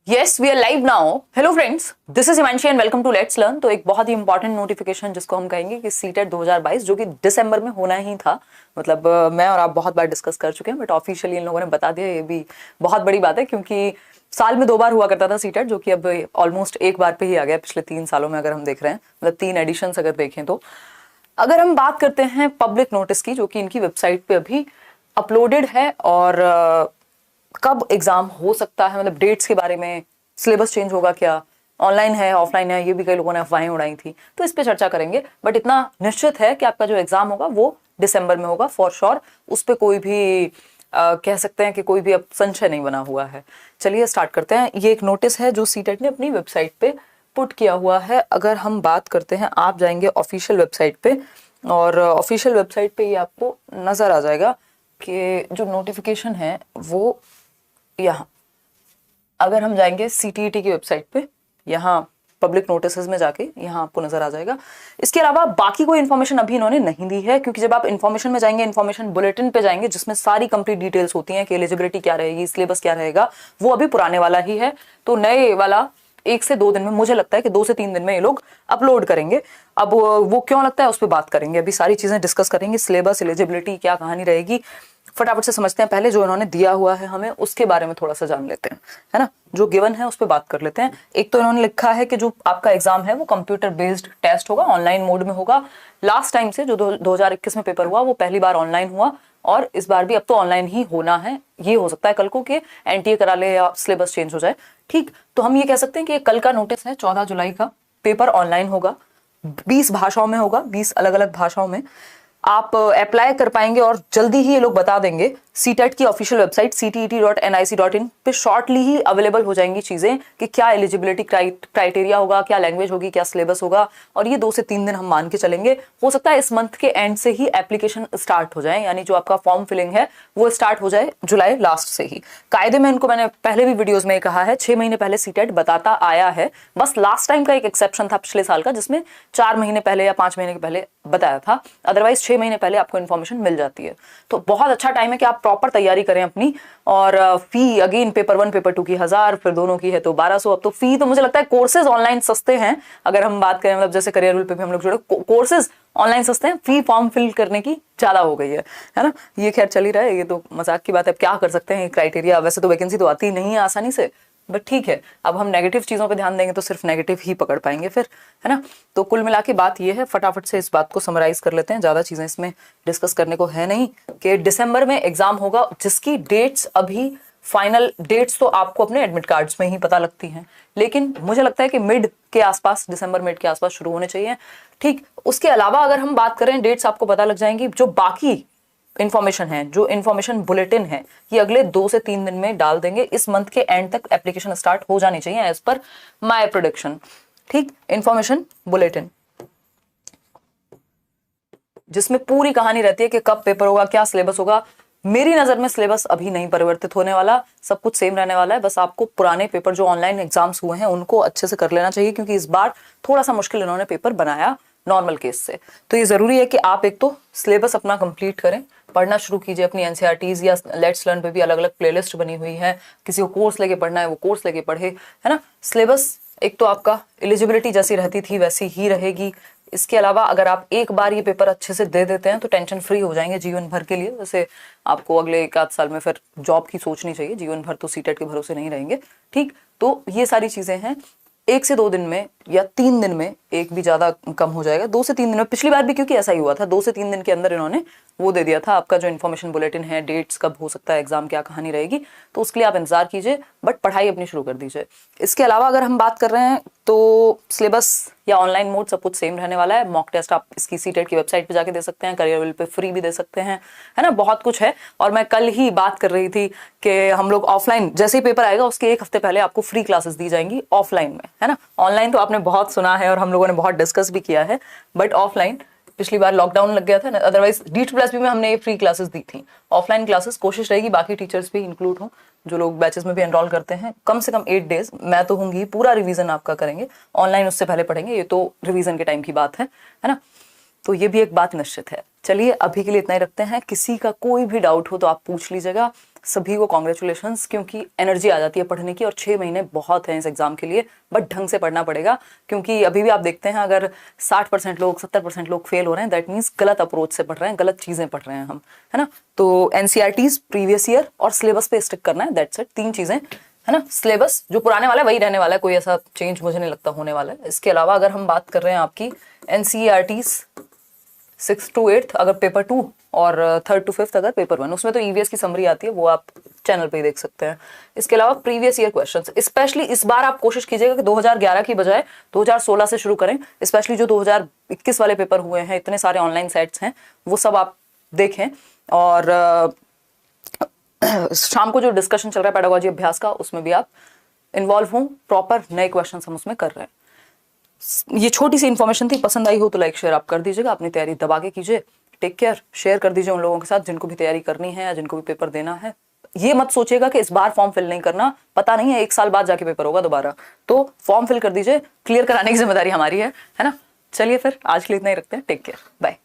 Yes we are live now. Hello friends, this is Himanshi and welcome to let's learn. तो एक बहुत ही important notification जिसको हम कहेंगे कि सीटेट 2022 जो कि दिसंबर में होना ही था। मतलब मैं और आप बहुत बार डिस्कस कर चुके हैं, बट ऑफिशियली इन लोगों ने बता दिया। ये भी बहुत बड़ी बात है क्योंकि साल में 2 बार हुआ करता था सीटेट, जो कि अब ऑलमोस्ट एक बार पे ही आ गया पिछले 3 सालों में। अगर हम देख रहे हैं, मतलब 3 एडिशन अगर देखें तो अगर हम बात करते हैं पब्लिक नोटिस की, जो कि इनकी वेबसाइट पे अभी अपलोडेड है, और कब एग्जाम हो सकता है, मतलब डेट्स के बारे में, सिलेबस चेंज होगा क्या, ऑनलाइन है ऑफलाइन है, ये भी कई लोगों ने अफवाहें उड़ाई थी, तो इस पे चर्चा करेंगे। बट इतना निश्चित है कि आपका जो एग्जाम होगा वो दिसंबर में होगा फॉर श्योर। उस पर कोई भी कह सकते हैं कि कोई भी अब संशय नहीं बना हुआ है। चलिए स्टार्ट करते हैं। ये एक नोटिस है जो सीटेट ने अपनी वेबसाइट पे पुट किया हुआ है। अगर हम बात करते हैं, आप जाएंगे ऑफिशियल वेबसाइट पे, और ऑफिशियल वेबसाइट पे ये आपको नजर आ जाएगा कि जो नोटिफिकेशन है वो यहाँ, अगर हम जाएंगे सीटीईटी की वेबसाइट पे, यहाँ पब्लिक नोटिसेस में जाके यहाँ आपको नजर आ जाएगा। इसके अलावा बाकी कोई इन्फॉर्मेशन अभी इन्होंने नहीं दी है, क्योंकि जब आप इन्फॉर्मेशन में जाएंगे, इन्फॉर्मेशन बुलेटिन पे जाएंगे जिसमें सारी कंप्लीट डिटेल्स होती हैं कि एलिजिबिलिटी क्या रहेगी, सिलेबस क्या रहेगा, वो अभी पुराने वाला ही है। तो नए वाला 1 से 2 दिन में, मुझे लगता है कि 2 से 3 दिन में ये लोग अपलोड करेंगे। अब वो क्यों लगता है उस पर बात करेंगे, अभी सारी चीजें डिस्कस करेंगे। सिलेबस, एलिजिबिलिटी, क्या कहानी रहेगी, फटाफट से समझते हैं। पहले जो इन्होंने दिया हुआ है हमें उसके बारे में थोड़ा सा जान लेते हैं, है ना। जो गिवन है उस पर बात कर लेते हैं। एक तो इन्होंने लिखा है कि जो आपका एग्जाम है वो कंप्यूटर बेस्ड टेस्ट होगा, ऑनलाइन मोड में होगा। लास्ट टाइम से जो 2021 में पेपर हुआ वो पहली बार ऑनलाइन हुआ, और इस बार भी अब तो ऑनलाइन ही होना है। ये हो सकता है कल को कि एनटीए करा ले या सिलेबस चेंज हो जाए। ठीक, तो हम ये कह सकते हैं कि कल का नोटिस है 14 जुलाई का। पेपर ऑनलाइन होगा, 20 भाषाओं में होगा, 20 अलग अलग भाषाओं में आप अप्लाई कर पाएंगे, और जल्दी ही ये लोग बता देंगे। सीटेट की ऑफिशियल वेबसाइट ctet.nic.in पे शॉर्टली ही अवेलेबल हो जाएंगी चीजें कि क्या एलिजिबिलिटी क्राइटेरिया होगा, क्या लैंग्वेज होगी, क्या सिलेबस होगा। और ये 2 से 3 दिन हम मान के चलेंगे। हो सकता है इस मंथ के एंड से ही एप्लीकेशन स्टार्ट हो जाए, यानी जो आपका फॉर्म फिलिंग है वो स्टार्ट हो जाए जुलाई लास्ट से ही। कायदे में इनको मैंने पहले भी वीडियोज में कहा है, 6 महीने पहले सीटेट बताता आया है। बस लास्ट टाइम का एक एक्सेप्शन था पिछले साल का, जिसमें 4 महीने पहले या 5 महीने पहले बताया था। अदरवाइज 6 महीने पहले आपको इन्फॉर्मेशन मिल जाती है। तो बहुत अच्छा टाइम है कि आप प्रॉपर तैयारी करें अपनी। और फी अगेन, पेपर 1 पेपर 2 की 1000, फिर दोनों की है तो 1200। अब तो फी तो मुझे लगता है कोर्सेज ऑनलाइन सस्ते हैं। अगर हम बात करें, मतलब जैसे करियर पे भी हम लोग जुड़े, कोर्सेज ऑनलाइन सस्ते हैं, फी फॉर्म फिल करने की ज्यादा हो गई है ना। ये खैर चल ही रहा है, ये तो मजाक की बात है। क्या कर सकते हैं, क्राइटेरिया वैसे तो वैकेंसी तो आती नहीं है आसानी से, बट ठीक है। अब हम नेगेटिव चीजों पे ध्यान देंगे तो सिर्फ नेगेटिव ही पकड़ पाएंगे फिर, है ना। तो कुल मिला के बात ये है, फटाफट से इस बात को समराइज कर लेते हैं। ज्यादा चीजें इसमें डिस्कस करने को है नहीं, कि दिसंबर में एग्जाम होगा, जिसकी डेट्स अभी फाइनल डेट्स तो आपको अपने एडमिट कार्ड्स में ही पता लगती हैं, लेकिन मुझे लगता है कि मिड के आसपास, दिसंबर मिड के आसपास शुरू होने चाहिए। ठीक, उसके अलावा अगर हम बात करें, डेट्स आपको पता लग जाएंगी। जो बाकी इन्फॉर्मेशन है, जो इन्फॉर्मेशन बुलेटिन है, ये अगले 2 से 3 दिन में डाल देंगे। इस मंथ के एंड तक एप्लीकेशन स्टार्ट हो जानी चाहिए एज पर माय प्रोडिक्शन। ठीक, इन्फॉर्मेशन बुलेटिन जिसमें पूरी कहानी रहती है कि कब पेपर होगा, क्या सिलेबस होगा। मेरी नजर में सिलेबस अभी नहीं परिवर्तित होने वाला, सब कुछ सेम रहने वाला है। बस आपको पुराने पेपर जो ऑनलाइन एग्जाम्स हुए हैं उनको अच्छे से कर लेना चाहिए, क्योंकि इस बार थोड़ा सा मुश्किल इन्होंने पेपर बनाया नॉर्मल केस से। तो ये जरूरी है कि आप एक तो सिलेबस अपना कंप्लीट करें, पढ़ना शुरू कीजिए अपनी एनसीईआरटीज, या लेट्स लर्न पे भी अलग अलग प्लेलिस्ट बनी हुई है। किसी को कोर्स लेके पढ़ना है वो कोर्स लेके पढ़े, है ना। सिलेबस एक तो आपका एलिजिबिलिटी जैसी रहती थी वैसी ही रहेगी। इसके अलावा अगर आप एक बार ये पेपर अच्छे से दे देते हैं तो टेंशन फ्री हो जाएंगे जीवन भर के लिए। जैसे आपको अगले 1 आध साल में फिर जॉब की सोचनी चाहिए, जीवन भर तो सीटेट के भरोसे नहीं रहेंगे। ठीक, तो ये सारी चीजें हैं। 1 से 2 दिन में या 3 दिन में, एक भी ज्यादा कम हो जाएगा, 2 से 3 दिन में। पिछली बार भी क्योंकि ऐसा ही हुआ था, 2 से 3 दिन के अंदर इन्होंने वो दे दिया था आपका जो इन्फॉर्मेशन बुलेटिन है, डेट्स कब हो सकता है एग्जाम, क्या कहानी रहेगी। तो उसके लिए आप इंतजार कीजिए, बट पढ़ाई अपनी शुरू कर दीजिए। इसके अलावा अगर हम बात कर रहे हैं तो सिलेबस या ऑनलाइन मोड सब कुछ सेम रहने वाला है। मॉक टेस्ट आप इसकी सीटेट की वेबसाइट पे जाके दे सकते हैं, करियर पे फ्री भी दे सकते हैं, है ना। बहुत कुछ है। और मैं कल ही बात कर रही थी कि हम लोग ऑफलाइन, जैसे ही पेपर आएगा उसके 1 हफ्ते पहले आपको फ्री क्लासेस दी जाएंगी ऑफलाइन में, है ना। ऑनलाइन तो आपने बहुत सुना है और हम लोगों ने बहुत डिस्कस भी किया है, बट ऑफलाइन पिछली बार लॉकडाउन लग गया था ना, अदरवाइज D2+ में हमने ये फ्री क्लासेस दी थी। ऑफलाइन क्लासेस कोशिश रहेगी बाकी टीचर्स भी इंक्लूड हों, जो लोग बैचेस में भी एनरोल करते हैं। कम से कम 8 डेज मैं तो होंगी, पूरा रिवीजन आपका करेंगे। ऑनलाइन उससे पहले पढ़ेंगे, ये तो रिवीजन के टाइम की बात है ना। तो ये भी एक बात निश्चित है। चलिए अभी के लिए इतना ही रखते हैं। किसी का कोई भी डाउट हो तो आप पूछ लीजिएगा। सभी को कॉन्ग्रेचुलेशंस, क्योंकि एनर्जी आ जाती है पढ़ने की और 6 महीने बहुत हैं इस एग्जाम के लिए, बट ढंग से पढ़ना पड़ेगा, क्योंकि अभी भी आप देखते हैं अगर 60% लोग 70% लोग फेल हो रहे हैं, दैट मीन्स गलत अप्रोच से पढ़ रहे हैं, गलत चीजें पढ़ रहे हैं हम, है ना। तो एनसीईआरटीज, प्रीवियस ईयर और सिलेबस पे स्टिक करना है, दैट्स इट, 3 चीजें, है ना। सिलेबस जो पुराने वाला है वही रहने वाला है, कोई ऐसा चेंज मुझे नहीं लगता होने वाला है। इसके अलावा अगर हम बात कर रहे हैं आपकी एनसीईआरटीज 6th to 8th अगर पेपर 2 और 3rd to 5th अगर पेपर 1, उसमें तो ईवीएस की समरी आती है, वो आप चैनल पे ही देख सकते हैं। इसके अलावा प्रीवियस ईयर क्वेश्चंस, स्पेशली इस बार आप कोशिश कीजिएगा कि 2011 की बजाय 2016 से शुरू करें, स्पेशली जो 2021 वाले पेपर हुए हैं, इतने सारे ऑनलाइन सेट्स हैं, वो सब आप देखें। और शाम को जो डिस्कशन चल रहा है पेडागोजी अभ्यास का, उसमें भी आप इन्वॉल्व हों, प्रॉपर नए क्वेश्चन हम उसमें कर रहे हैं। ये छोटी सी इन्फॉर्मेशन थी, पसंद आई हो तो लाइक शेयर आप कर दीजिएगा, अपनी तैयारी दबा के कीजिए। टेक केयर, शेयर कर दीजिए उन लोगों के साथ जिनको भी तैयारी करनी है या जिनको भी पेपर देना है। ये मत सोचिएगा कि इस बार फॉर्म फिल नहीं करना, पता नहीं है 1 साल बाद जाके पेपर होगा दोबारा, तो फॉर्म फिल कर दीजिए, क्लियर कराने की जिम्मेदारी हमारी है ना। चलिए फिर आज के लिए इतना ही रखते हैं, टेक केयर, बाय।